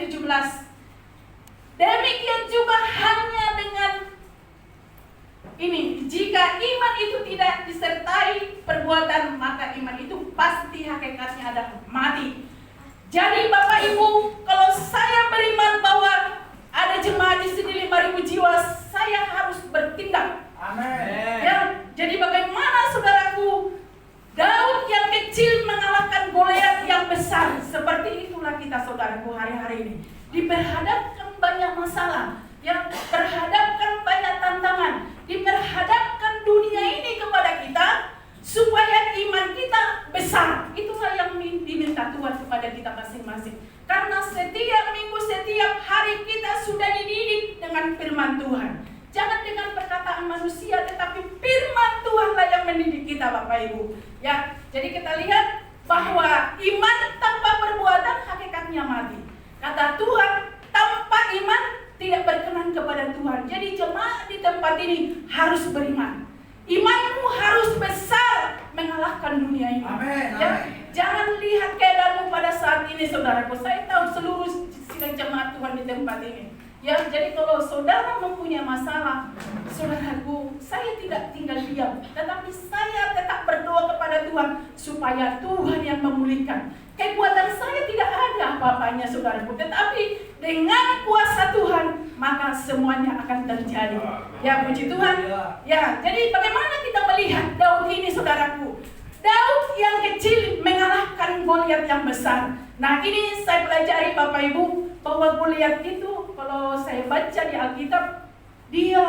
17. Demikian juga hanya dengan ini, jika iman itu tidak disertai perbuatan, maka iman itu pasti hakikatnya adalah mati. Jadi Bapak Ibu, kalau saya beriman bahwa ada jemaat di sini 5.000 jiwa, saya harus bertindak. Amin. Ya, jadi bagaimana saudaraku, Daud yang kecil mengalahkan Goliat yang besar. Seperti itulah kita saudaraku hari-hari ini. Diperhadapkan banyak masalah, yang berhadapkan banyak tantangan, diperhadapkan dunia ini kepada kita, supaya iman kita besar. Itulah yang diminta Tuhan kepada kita masing-masing. Karena setiap minggu, setiap hari kita sudah dididik dengan firman Tuhan. Jangan dengan perkataan manusia, tetapi firman Tuhanlah yang mendidik kita, Bapak Ibu. Ya, jadi kita lihat bahwa iman tanpa perbuatan hakikatnya mati. Kata Tuhan, tanpa iman tidak berkenan kepada Tuhan. Jadi jemaat di tempat ini harus beriman. Imanmu harus besar mengalahkan dunia ini. Amin. Ya, jangan lihat keadaanmu pada saat ini, saudaraku. Saya tahu seluruh sidang jemaat Tuhan di tempat ini. Ya, jadi kalau saudara mempunyai masalah, saudaraku, saya tidak tinggal diam, tetapi saya tetap berdoa kepada Tuhan supaya Tuhan yang memulihkan. Kekuatan saya tidak ada apa-apanya, saudaraku, tetapi dengan kuasa Tuhan maka semuanya akan terjadi. Ya, puji Tuhan. Ya, jadi bagaimana kita melihat Daud ini, saudaraku? Daud yang kecil mengalahkan Goliat yang besar. Nah, ini saya pelajari Bapak Ibu, bahwa Goliat itu kalau saya baca di Alkitab, dia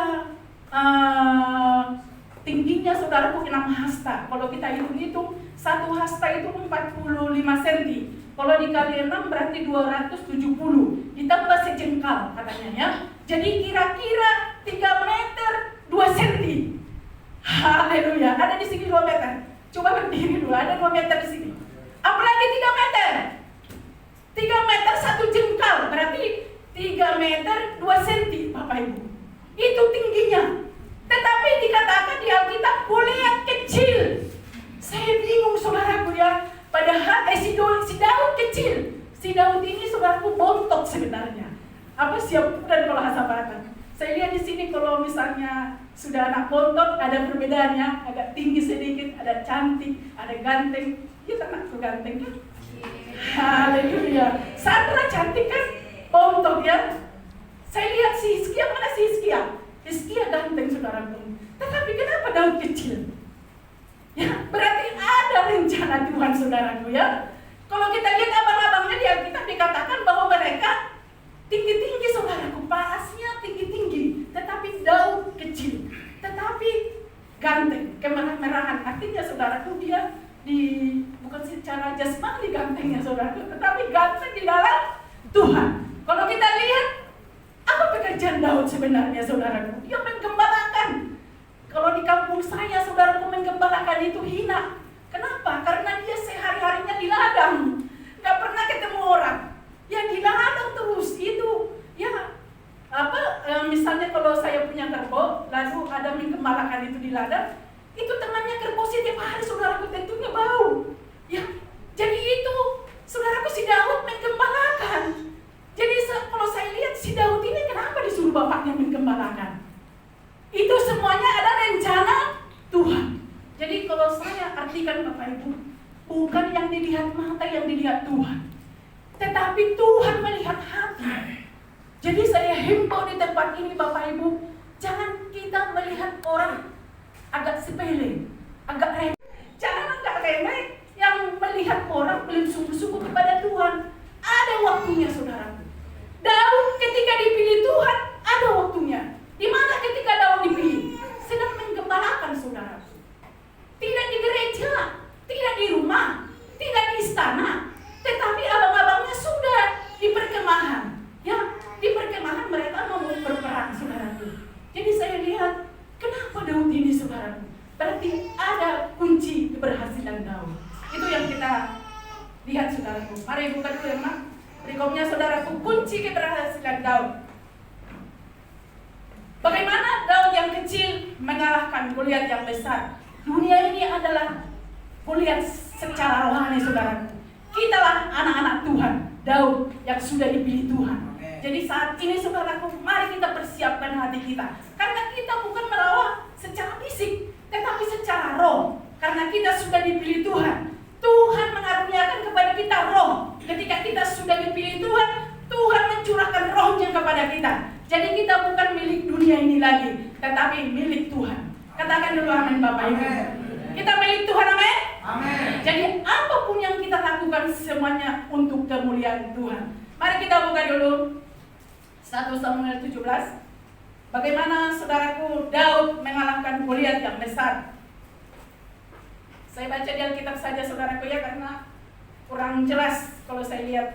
tingginya saudaraku 6 hasta. Kalau kita hitung-hitung, 1 hasta itu 45 cm. Kalau dikali 6 berarti 270. Ditambah sejengkal katanya ya. Jadi kira-kira 3 meter 2 cm. Haleluya. Ada di sini 2 meter. Coba berdiri dulu, ada 2 meter di sini. Apalagi 3 meter. 3 meter 1 jengkal, berarti 3 meter 2 cm, Bapak Ibu. Itu tingginya. Tetapi dikatakan di Alkitab Goliat kecil. Saya bingung saudaraku ya. Padahal si Daud kecil. Si Daud ini saudaraku bontot sebenarnya. Apa siap dan kalau Hasabaratan. Saya lihat di sini kalau misalnya sudah anak bontot ada perbedaannya, agak tinggi sedikit, ada cantik, ada ganteng. Ya anakku ganteng kan? Haleluya. Sandra cantik kan? Bontot ya. Saya lihat si Hizkia, mana si Hizkia? Hizkia ganteng saudaraku. Tetapi kenapa Daud kecil? Ya, berarti ada rencana Tuhan saudaraku ya. Kalau kita lihat abang-abangnya di Alkitab dikatakan bahwa mereka tinggi-tinggi saudaraku, parasnya tinggi-tinggi. Tetapi Daud kecil, tetapi ganteng, kemerah-merahan. Artinya saudaraku dia bukan secara jasmani gantengnya saudaraku, tetapi ganteng di dalam Tuhan. Kalau kita lihat apa pekerjaan Daud sebenarnya saudaraku? Dia menggembalakan. Kalau di kampung saya saudaraku, menggembalakan itu hina. Kenapa? Karena dia sehari-harinya di ladang, nggak pernah ketemu orang. Ya di ladang terus itu. Ya misalnya kalau saya punya kerbau, lalu ada menggembalakan itu di ladang, itu temannya kerbau setiap hari saudaraku tentunya bau. Ya, jadi itu saudaraku si Daud menggembalakan. Jadi kalau saya lihat si Daud ini kenapa disuruh bapaknya menggembalakan? Itu semuanya ada rencana Tuhan. Jadi kalau saya artikan Bapak Ibu, bukan yang dilihat mata yang dilihat Tuhan, tetapi Tuhan melihat hati. Jadi saya himbau di tempat ini Bapak Ibu, jangan kita melihat orang agak sepele, agak remeh. Jangan agak remeh yang melihat orang belum sungguh-sungguh kepada Tuhan. Ada waktunya saudaraku. Daud ketika dipilih Tuhan, ada waktunya. Di mana ketika Daud dipilih? Sedang menggembalakan saudaraku. Tidak di gereja, tidak di rumah, tidak di istana, tetapi abang-abangnya sudah di perkemahan. Ya, di perkemahan mereka mau berperang saudaraku. Jadi saya lihat, kenapa Daud ini saudaraku? Berarti ada kunci keberhasilan Daud. Itu yang kita lihat saudaraku. Mari buka dulu ya Mak. Berikutnya saudaraku, kunci keberhasilan Daud. Bagaimana Daud yang kecil mengalahkan Goliat yang besar? Dunia ini adalah Goliat secara rohani saudaraku. Kitalah anak-anak Tuhan. Daud yang sudah dipilih Tuhan. Jadi saat ini saudaraku, mari kita persiapkan hati kita. Karena kita bukan melawan secara fisik, tetapi secara roh. Karena kita sudah dipilih Tuhan. Tuhan mengaruniakan kepada kita roh. Ketika kita sudah dipilih Tuhan, Tuhan mencurahkan rohnya kepada kita. Jadi kita bukan milik dunia ini lagi, tetapi milik Tuhan. Katakan dulu amin Bapak Ibu. Kita milik Tuhan, amin. Amin. Jadi apapun yang kita lakukan semuanya untuk kemuliaan Tuhan. Mari kita buka dulu 1 Samuel 17. Bagaimana saudaraku Daud mengalahkan Goliat yang besar. Saya baca di Alkitab saja saudaraku ya, karena kurang jelas kalau saya lihat.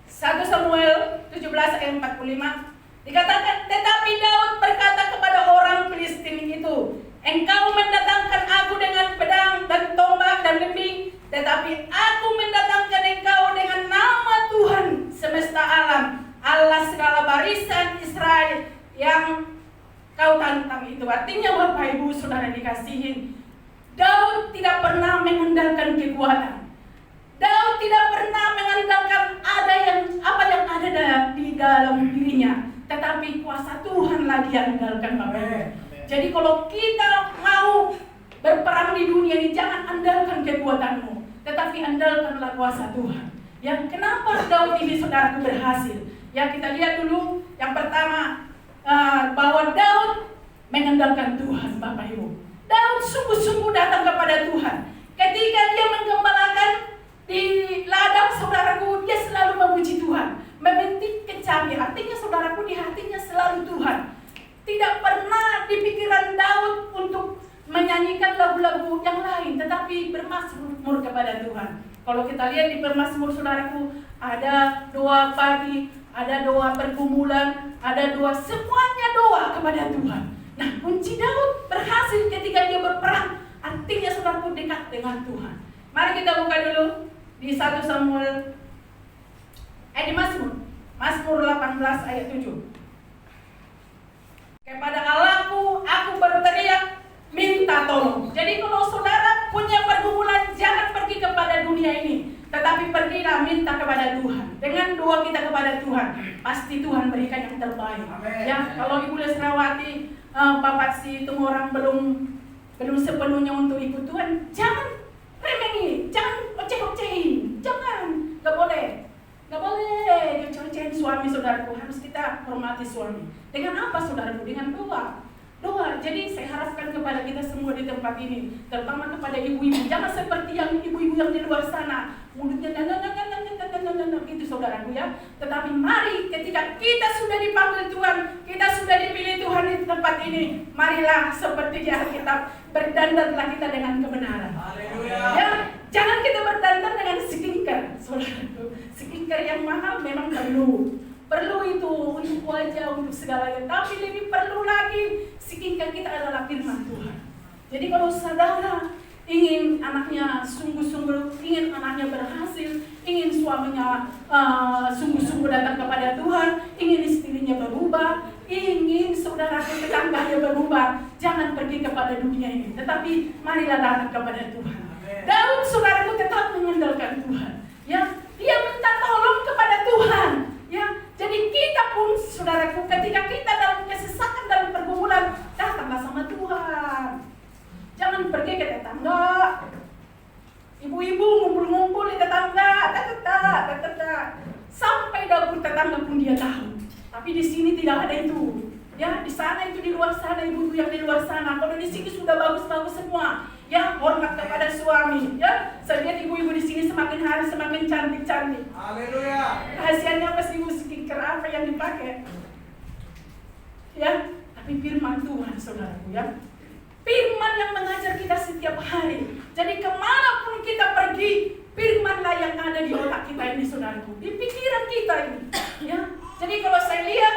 Satu Samuel 17 ayat 45 dikatakan, tetapi Daud berkata kepada orang Filistin itu, engkau mendatangkan aku dengan pedang dan tombak dan lembing, tetapi aku mendatangkan engkau dengan nama Tuhan semesta alam, Allah segala barisan Israel yang kau tantang itu. Artinya Bapak Ibu saudara dikasihin, Daud tidak pernah mengandalkan kekuatan. Daud tidak pernah mengandalkan apa yang ada di dalam dirinya, tetapi kuasa Tuhan lagi yang andalkan Bapak Ibu. Jadi kalau kita mau berperang di dunia ini, jangan andalkan kekuatanmu, tetapi andalkanlah kuasa Tuhan. Ya, kenapa Daud ini saudaraku berhasil? Ya, kita lihat dulu yang pertama, bahwa Daud mengandalkan Tuhan Bapak Ibu. Daud sungguh-sungguh datang kepada Tuhan. Ketika dia menggembalakan di ladang saudaraku, dia selalu memuji Tuhan, memetik kecapi. Artinya saudaraku, di hatinya selalu Tuhan. Tidak pernah di pikiran Daud untuk menyanyikan lagu-lagu yang lain, tetapi bermazmur kepada Tuhan. Kalau kita lihat di bermazmur saudaraku, ada doa pagi, ada doa pergumulan, ada doa, semuanya doa kepada Tuhan. Nah, kunci Daud berhasil ketika dia berperang, artinya saudaraku dekat dengan Tuhan. Mari kita buka dulu di 1 Samuel, di Mazmur 18 ayat 7. Kepada Allahku aku berteriak minta tolong. Jadi kalau saudara punya pergumulan, jangan pergi kepada dunia ini, tetapi pergilah minta kepada Tuhan. Dengan doa kita kepada Tuhan, pasti Tuhan berikan yang terbaik. Amen. Ya, kalau Ibu Lesrawati, Bapak si itu orang belum sepenuhnya untuk ikut Tuhan, jangan remehi, jangan oceh-ocehin, jangan, nggak boleh dioceh-ocehin suami saudaraku. Harus kita hormati suami. Dengan apa saudaraku? Dengan doa. Jadi saya harapkan kepada kita semua di tempat ini, terutama kepada ibu-ibu, jangan seperti yang ibu-ibu yang di luar sana, mulutnya gitu saudaraku ya. Tetapi mari ketika kita sudah dipanggil Tuhan, kita sudah dipilih Tuhan di tempat ini, marilah seperti di Alkitab, berdandanlah kita dengan kebenaran. Haleluya. Ya, jangan kita berdandan dengan skincare, saudaraku. Skincare yang mahal memang perlu itu untuk wajah, untuk segalanya. Tapi lebih perlu lagi skincare kita adalah firman Tuhan. Jadi kalau saudara ingin anaknya sungguh-sungguh, ingin anaknya berhasil, ingin suaminya sungguh-sungguh datang kepada Tuhan, ingin istrinya berubah, ingin saudara tetangganya berubah, jangan pergi kepada dunia ini, tetapi marilah datang kepada Tuhan. Daud saudaraku tetap mengandalkan Tuhan. Ya, dia minta tolong kepada Tuhan. Ya, jadi kita pun saudaraku, ketika kita dalam kesesakan, dalam pergumulan, datanglah sama Tuhan. Jangan pergi ke tetangga. Ibu-ibu ngumpul-ngumpul di tetangga, sampai dapur tetangga pun dia tahu. Tapi di sini tidak ada itu. Ya, di sana itu, di luar sana, ibu-ibu yang di luar sana. Kalau di sini sudah bagus-bagus semua. Ya, hormat kepada suami. Ya, saya lihat ibu-ibu di sini semakin hari semakin cantik-cantik. Haleluya. Rahasianya apa sih, skincare apa yang dipakai? Ya, tapi firman Tuhan saudaraku ya. Firman yang mengajar kita setiap hari. Jadi kemanapun kita pergi, firmanlah yang ada di otak kita ini saudaraku, di pikiran kita ini. Ya, jadi kalau saya lihat,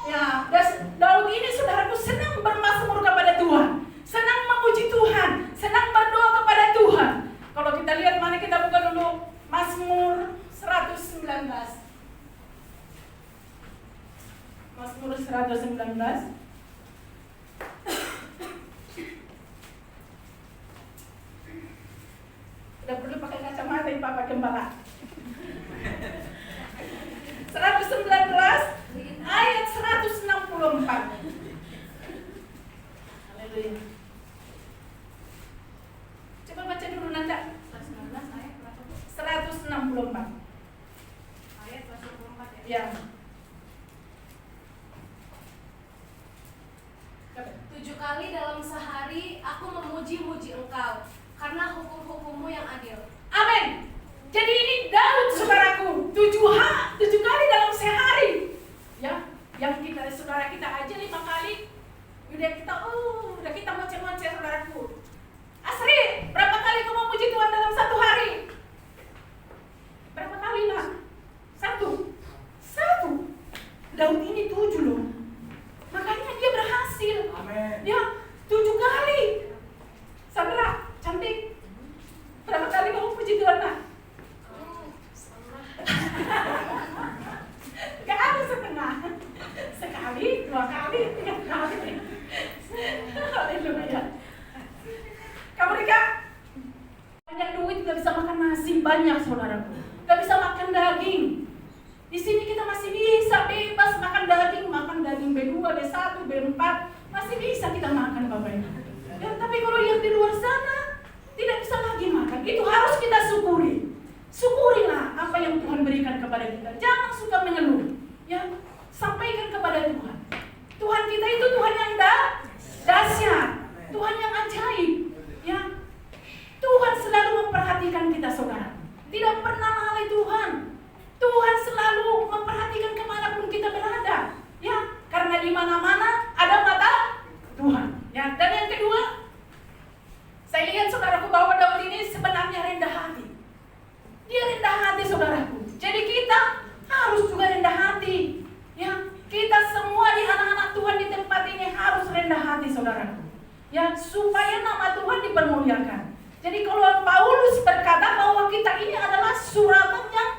ya, Daud ini saudaraku senang bermazmur kepada Tuhan, senang memuji Tuhan, senang berdoa kepada Tuhan. Kalau kita lihat, mari kita buka dulu Mazmur 119. Mazmur 119. Bapak Gembala. 119 ayat 164. Haleluya. Coba baca dulu Nanda. 119 ayat berapa? 164. Ayat 164 ya. Ya. 7 kali dalam sehari aku memuji-muji Engkau karena hukum-hukum-Mu yang adil. Amin. Jadi ini Daud saudaraku, 7 kali dalam sehari. Ya, yang kita saudara kita aja 5 kali. Udah kita ngoceh-ngoceh saudaraku. Asri, berapa kali kamu memuji Tuhan dalam satu hari? Berapa kali lah? Satu. Daud ini 7 loh. Makanya dia berhasil. Amin. Ya, 7 kali. Sandra, cantik. Berapa kali kamu puji Tuhan, Nak? Gak ada setengah. Sekali, 2 kali, 3 kali. Haleluya. Kamu Rika, banyak duit gak bisa makan nasi banyak saudaraku. Gak bisa makan daging. Di sini kita masih bisa bebas makan daging B2, B1, B4, masih bisa kita makan Bapak Ibu. Ya, tapi kalau yang di luar sana tidak bisa lagi makan. Itu harus kita syukuri. Syukurilah apa yang Tuhan berikan kepada kita. Jangan suka mengeluh. Ya, sampaikan kepada Tuhan. Tuhan kita itu Tuhan yang dahsyat, Tuhan yang ajaib. Ya, Tuhan selalu memperhatikan kita saudara. Tidak pernah lalai Tuhan. Tuhan selalu memperhatikan kemanapun kita berada. Ya, karena di mana-mana ada mata Tuhan. Ya, dan yang kedua, saya lihat saudaraku bahwa Daud ini sebenarnya rendah hati. Dia rendah hati saudaraku. Jadi kita harus juga rendah hati. Ya, kita semua di anak-anak Tuhan di tempat ini harus rendah hati saudaraku. Ya, supaya nama Tuhan dipermuliakan. Jadi kalau Paulus berkata bahwa kita ini adalah suratan yang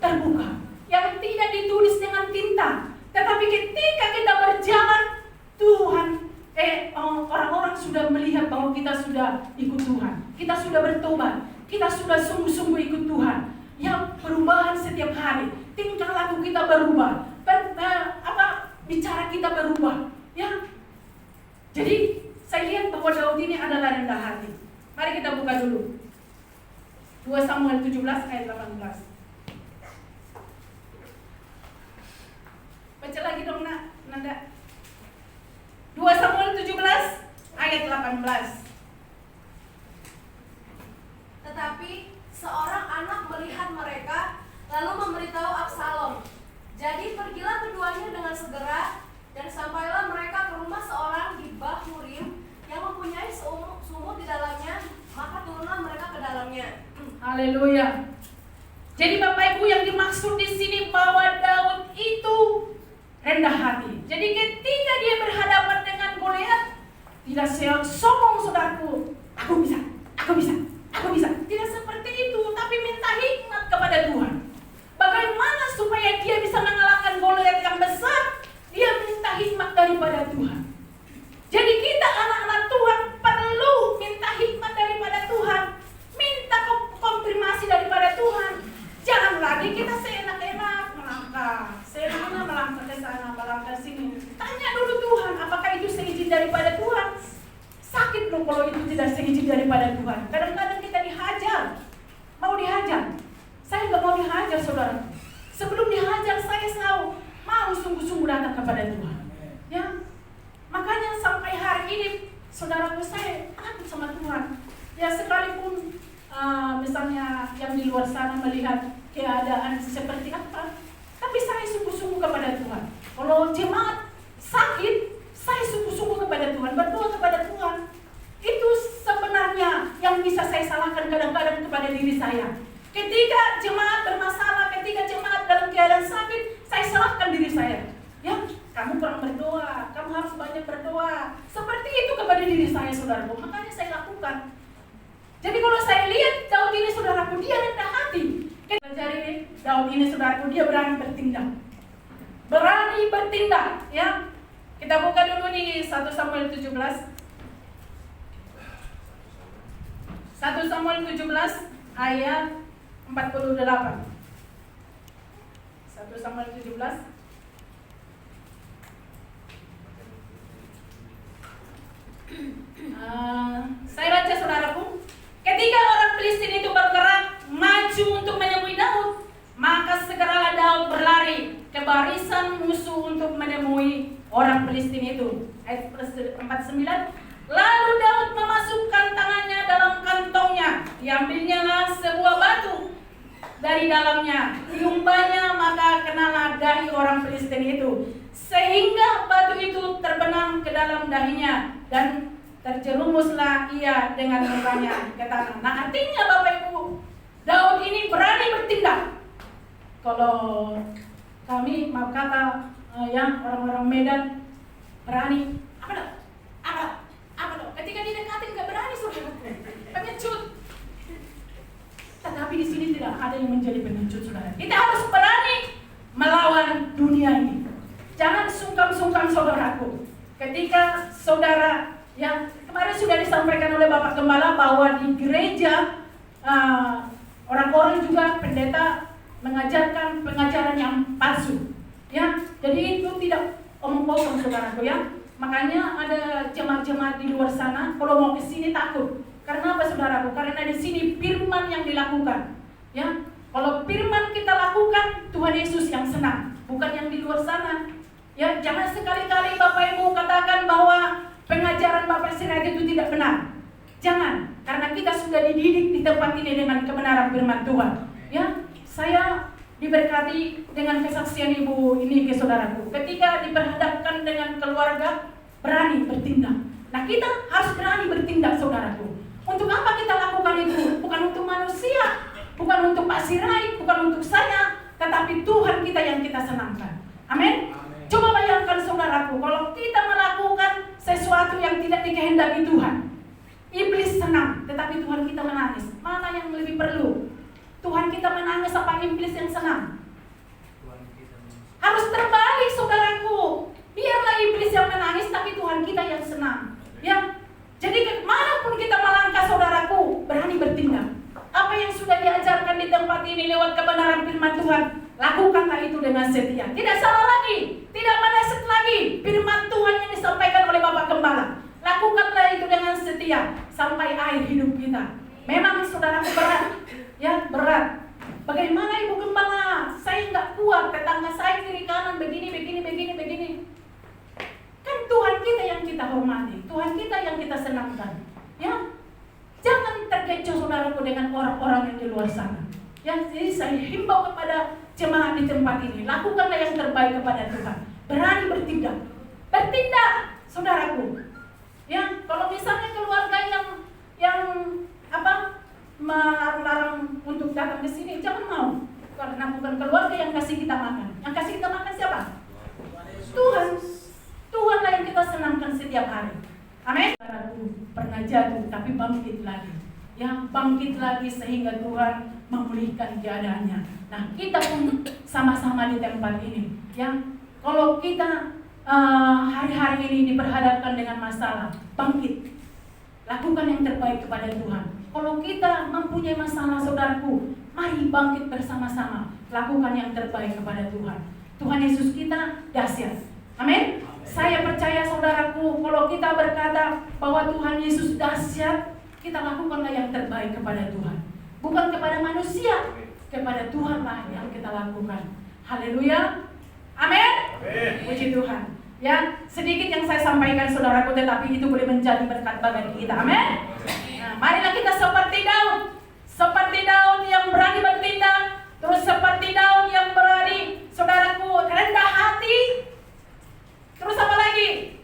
terbuka, yang tidak ditulis dengan tinta, tetapi ketika kita berjalan Tuhan, orang-orang sudah melihat bahwa kita sudah ikut Tuhan, kita sudah bertobat, kita sudah sungguh-sungguh ikut Tuhan. Yang perubahan setiap hari, tingkah laku kita berubah, bicara kita berubah. Ya, jadi saya lihat bahwa Daud ini adalah rendah hati. Mari kita buka dulu 2 Samuel 17 ayat 18. Baca lagi dong Nanda. 2 Samuel 17 ayat 18. Tetapi seorang anak melihat mereka lalu memberitahu Absalom. Jadi pergilah keduanya dengan segera dan sampailah mereka ke rumah seorang di Bahurim yang mempunyai sumur di dalamnya, maka turunlah mereka ke dalamnya. Haleluya. Jadi Bapak Ibu yang dimaksud di sini bahwa Daud itu rendah hati. Jadi ketika dia berhadapan dengan Goliat, tidak sombong saudaraku, aku bisa. Tidak seperti itu, tapi minta hikmat kepada Tuhan. Bagaimana supaya dia bisa mengalahkan Goliat yang besar? Dia minta hikmat daripada Tuhan. Jadi kita anak-anak Tuhan perlu minta hikmat daripada Tuhan, minta konfirmasi daripada Tuhan. Jangan lagi kita seenak-enak melangkah, melangkah ke sana, melangkah sini. Tanya dulu Tuhan, apakah itu seizin daripada Tuhan? Sakit loh kalau itu tidak seizin daripada Tuhan. Kadang-kadang kita dihajar, mau dihajar. Saya nggak mau dihajar saudara. Sebelum dihajar saya selalu mau sungguh-sungguh datang kepada Tuhan. Ya, makanya sampai hari ini saudaraku saya takut sama Tuhan. Ya sekalipun misalnya yang di luar sana melihat keadaan seperti apa, tapi saya sungguh-sungguh kepada Tuhan. Kalau jemaat sakit, saya sungguh-sungguh kepada Tuhan, berdoa kepada Tuhan. Itu sebenarnya yang bisa saya salahkan kadang-kadang kepada diri saya. Ketika jemaat bermasalah, ketika jemaat dalam keadaan sakit, saya salahkan diri saya. Ya, kamu kurang berdoa, kamu harus banyak berdoa. Seperti itu kepada diri saya, saudaraku. Makanya saya lakukan. Jadi kalau saya lihat Daud ini saudaraku, dia rendah hati. Kita pelajari Daud ini saudaraku, dia berani bertindak. Berani bertindak, ya. Kita buka dulu nih 1 Samuel 17. 1 Samuel 17 ayat 48. 1 Samuel 17. Saya baca saudaraku. Ketika orang Filistin itu bergerak maju untuk menemui Daud, maka segeralah Daud berlari ke barisan musuh untuk menemui orang Filistin itu. Ayat 49. Lalu Daud memasukkan tangannya dalam kantongnya, diambilnyalah sebuah batu dari dalamnya, diumbahnya, maka kenalah dahi orang Filistin itu, sehingga batu itu terbenam ke dalam dahinya dan terjerumuslah ia dengan mukanya ke tanah. Nah, artinya Bapak Ibu, Daud ini berani bertindak. Kalau kami maaf kata yang orang-orang Medan berani apa dong? Ketika didekatin nggak berani, saudara, pengecut. Tetapi di sini tidak ada yang menjadi pengecut, saudara. Kita harus berani melawan dunia ini. Jangan sungkan-sungkan, saudaraku. Ketika saudara yang kemarin sudah disampaikan oleh Bapak Gembala bahwa di gereja orang-orang juga pendeta mengajarkan pengajaran yang palsu, ya. Jadi itu tidak omong kosong, saudaraku, ya. Makanya ada jemaat-jemaat di luar sana kalau mau ke sini takut. Karena apa, saudaraku? Karena di sini firman yang dilakukan, ya. Kalau firman kita lakukan, Tuhan Yesus yang senang, bukan yang di luar sana. Ya, jangan sekali-kali Bapak Ibu katakan bahwa pengajaran Bapak Sirait itu tidak benar. Jangan, karena kita sudah dididik di tempat ini dengan kebenaran firman Tuhan. Ya, saya diberkati dengan kesaksian ibu ini ke saudaraku. Ketika diperhadapkan dengan keluarga, berani bertindak. Nah, kita harus berani bertindak, saudaraku. Untuk apa kita lakukan itu? Bukan untuk manusia, bukan untuk Pak Sirait, bukan untuk saya, tetapi Tuhan kita yang kita senangkan. Amin. Coba bayangkan, saudaraku, kalau kita melakukan sesuatu yang tidak dikehendaki Tuhan, iblis senang, tetapi Tuhan kita menangis. Mana yang lebih perlu? Tuhan kita menangis apa iblis yang senang? Harus terbalik, saudaraku. Biarlah iblis yang menangis, tapi Tuhan kita yang senang. Ya, jadi kemanapun kita melangkah, saudaraku, berani bertindak. Apa yang sudah diajarkan di tempat ini lewat kebenaran firman Tuhan, lakukanlah itu dengan setia. Tidak salah lagi, tidak meleset lagi firman Tuhan yang disampaikan oleh Bapak Gembala. Lakukanlah itu dengan setia sampai akhir hidup kita. Memang saudaraku berat, ya berat. Bagaimana Ibu Gembala? Saya nggak kuat, tetangga saya kiri kanan begini. Kan Tuhan kita yang kita hormati, Tuhan kita yang kita senangkan. Ya, jangan terkecoh, saudaraku, dengan orang-orang yang di luar sana. Ya, jadi saya himbau kepada jemaat di tempat ini, lakukanlah yang terbaik kepada Tuhan. Berani bertindak, saudaraku. Ya, kalau misalnya keluarga yang melarang untuk datang ke sini, jangan mau. Karena bukan keluarga yang kasih kita makan. Yang kasih kita makan siapa? Tuhan. Tuhanlah yang kita senangkan setiap hari. Amin. Pernah jatuh tapi bangkit lagi. Ya, bangkit lagi sehingga Tuhan memulihkan keadaannya. Nah, kita pun sama-sama di tempat ini. Ya, kalau kita hari-hari ini diperhadapkan dengan masalah, bangkit. Lakukan yang terbaik kepada Tuhan. Kalau kita mempunyai masalah, saudaraku, mari bangkit bersama-sama. Lakukan yang terbaik kepada Tuhan. Tuhan Yesus kita dahsyat. Amin. Saya percaya, saudaraku, kalau kita berkata bahwa Tuhan Yesus dahsyat, kita lakukanlah yang terbaik kepada Tuhan. Bukan kepada manusia, kepada Tuhanlah yang kita lakukan. Haleluya. Amin. Puji Tuhan. Ya, sedikit yang saya sampaikan, saudaraku, tetapi itu boleh menjadi berkat bagi kita. Amin. Nah, marilah kita seperti Daud yang berani bertindak, terus seperti Daud yang berani, saudaraku, rendah hati. Terus apa lagi?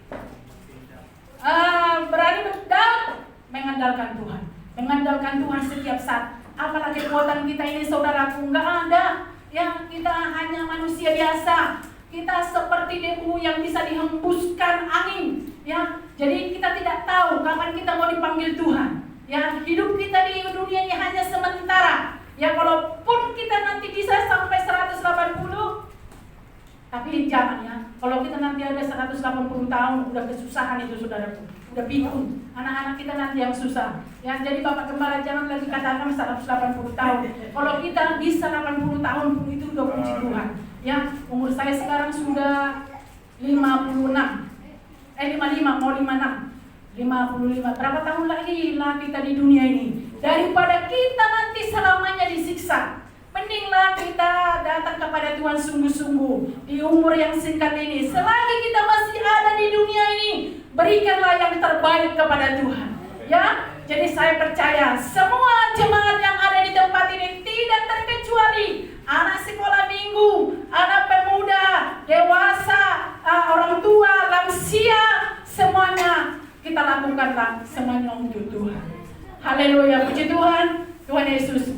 Berani bertindak, mengandalkan Tuhan. Mengandalkan Tuhan setiap saat. Apalah kekuatan kita ini, saudaraku, enggak ada. Ya, kita hanya manusia biasa. Kita seperti debu yang bisa dihembuskan angin. Ya, jadi kita tidak tahu kapan kita mau dipanggil Tuhan. Ya, hidup kita di dunia ini hanya sementara. Ya, kalaupun kita nanti bisa sampai 180, tapi jangan, ya, Kalau kita nanti ada 180 tahun, udah kesusahan itu saudaraku, udah bingung. Anak-anak kita nanti yang susah. Ya, jadi Bapak Gembala jangan lagi katakan 180 tahun. Kalau kita bisa 80 tahun pun itu udah puji Tuhan. Ya, umur saya sekarang sudah 56. 55, mau 56. 55. Berapa tahun lagi lah kita di dunia ini? Daripada kita nanti selamanya disiksa, mendinglah kita datang kepada Tuhan sungguh-sungguh di umur yang singkat ini. Selagi kita masih ada di dunia ini, berikanlah yang terbaik kepada Tuhan. Ya, jadi saya percaya semua jemaat yang ada di tempat ini tidak terkecuali anak sekolah minggu, anak pemuda, dewasa, orang tua, lansia, semuanya kita lakukanlah semuanya untuk Tuhan. Haleluya, puji Tuhan. Tuhan Yesus